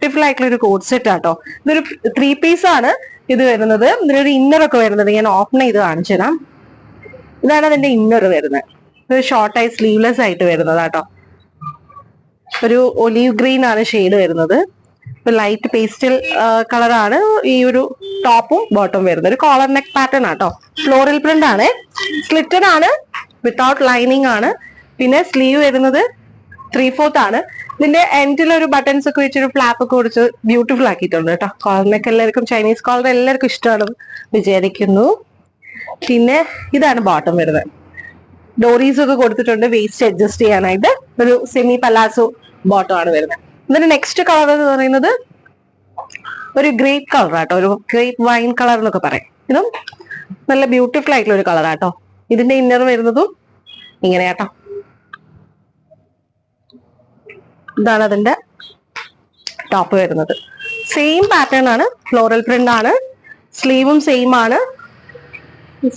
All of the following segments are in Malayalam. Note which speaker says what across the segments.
Speaker 1: ബ്യൂട്ടിഫുൾ ആയിട്ടുള്ള ഒരു കോഡ് സെറ്റ് ആട്ടോ. ഇതൊരു 3 പീസ് ആണ് ഇത് വരുന്നത്. ഇതിനൊരു ഇന്നർ ഒക്കെ വരുന്നത് ഞാൻ ഓപ്പൺ ചെയ്ത് കാണിച്ചു തരാം. ഇതാണ് അതിന്റെ ഇന്നർ വരുന്നത്. ഇത് ഷോർട്ടായി സ്ലീവ്ലെസ് ആയിട്ട് വരുന്നതാട്ടോ. ഒരു ഒലീവ് ഗ്രീൻ ആണ് ഷെയ്ഡ് വരുന്നത്. ലൈറ്റ് പേസ്റ്റൽ കളറാണ് ഈ ഒരു ടോപ്പും ബോട്ടവും വരുന്നത്. ഒരു കോളർ നെക്ക് പാറ്റേൺ ആട്ടോ. ഫ്ലോറൽ പ്രിന്റ് ആണ്. സ്ലിറ്റഡ് ആണ്, വിത്തൗട്ട് ലൈനിങ് ആണ്. പിന്നെ സ്ലീവ് വരുന്നത് 3/4 ആണ്. ഇതിന്റെ എൻഡിൽ ഒരു ബട്ടൺസ് ഒക്കെ വെച്ചൊരു ഫ്ലാപ്പ് ഒക്കെ കൊടുത്ത് ബ്യൂട്ടിഫുൾ ആക്കിയിട്ടുണ്ട് കേട്ടോ. കോളർ നെക്ക് എല്ലാവർക്കും, ചൈനീസ് കോളർ എല്ലാവർക്കും ഇഷ്ടമാണ് വിചാരിക്കുന്നു. പിന്നെ ഇതാണ് ബോട്ടം വരുന്നത്. ഡോറീസ് ഒക്കെ കൊടുത്തിട്ടുണ്ട് വേസ്റ്റ് അഡ്ജസ്റ്റ് ചെയ്യാനായിട്ട്. ഒരു സെമി പലാസോ ബോട്ടം ആണ് വരുന്നത്. ഇതിന്റെ നെക്സ്റ്റ് കളർ എന്ന് പറയുന്നത് ഒരു ഗ്രേപ്പ് കളർ ആട്ടോ. ഒരു ഗ്രേപ്പ് വൈൻ കളർ എന്നൊക്കെ പറയും. ഇതും നല്ല ബ്യൂട്ടിഫുൾ ആയിട്ടുള്ള ഒരു കളർ ആട്ടോ. ഇതിന്റെ ഇന്നർ വരുന്നതും ഇങ്ങനെയാട്ടോ. ഇതാണ് അതിന്റെ ടോപ്പ് വരുന്നത്. സെയിം പാറ്റേൺ ആണ്, ഫ്ലോറൽ പ്രിന്റ് ആണ്. സ്ലീവും സെയിം ആണ്,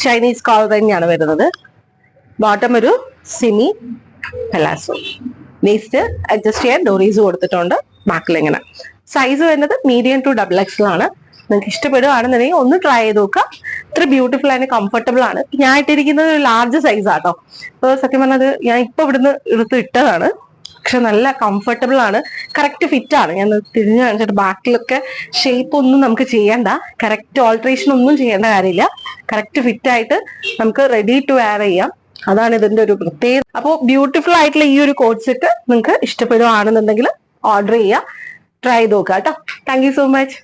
Speaker 1: ചൈനീസ് കോളർ തന്നെയാണ് വരുന്നത്. ബോട്ടം ഒരു സെമി പലാസോ. വേസ്റ്റ് അഡ്ജസ്റ്റ് ചെയ്യാൻ ഡോറീസ് കൊടുത്തിട്ടുണ്ട്. ബാക്കിൽ ഇങ്ങനെ സൈസ് വരുന്നത് മീഡിയം ടു XXL ആണ്. നിങ്ങൾക്ക് ഇഷ്ടപ്പെടുകയാണെന്നുണ്ടെങ്കിൽ ഒന്ന് ട്രൈ ചെയ്ത് നോക്കുക. ഇത്ര ബ്യൂട്ടിഫുൾ ആൻഡ് കംഫർട്ടബിൾ ആണ്. ഞാൻ ഇട്ടിരിക്കുന്നത് ഒരു ലാർജ് സൈസ് ആട്ടോ. അപ്പോൾ സത്യം പറഞ്ഞത് ഞാൻ ഇപ്പൊ ഇവിടുന്ന് എടുത്ത് ഇട്ടതാണ്. പക്ഷെ നല്ല കംഫർട്ടബിൾ ആണ്, കറക്റ്റ് ഫിറ്റ് ആണ്. ഞാൻ തിരിഞ്ഞു കാണിച്ചിട്ട് ബാക്കിലൊക്കെ ഷേപ്പ് ഒന്നും നമുക്ക് ചെയ്യണ്ട, കറക്റ്റ് ഓൾട്രേഷൻ ഒന്നും ചെയ്യേണ്ട കാര്യമില്ല. കറക്റ്റ് ഫിറ്റ് ആയിട്ട് നമുക്ക് റെഡി ടു വെയർ ചെയ്യാം. അതാണ് ഇതിന്റെ ഒരു പ്രത്യേകത. അപ്പോൾ ബ്യൂട്ടിഫുൾ ആയിട്ടുള്ള ഈ ഒരു കോഡ് സെറ്റ് നിങ്ങൾക്ക് ഇഷ്ടപ്പെടുകയാണെന്നുണ്ടെങ്കിൽ ഓർഡർ ചെയ്യുക, ട്രൈ ചെയ്ത് നോക്കുക കേട്ടോ. Thank you so much.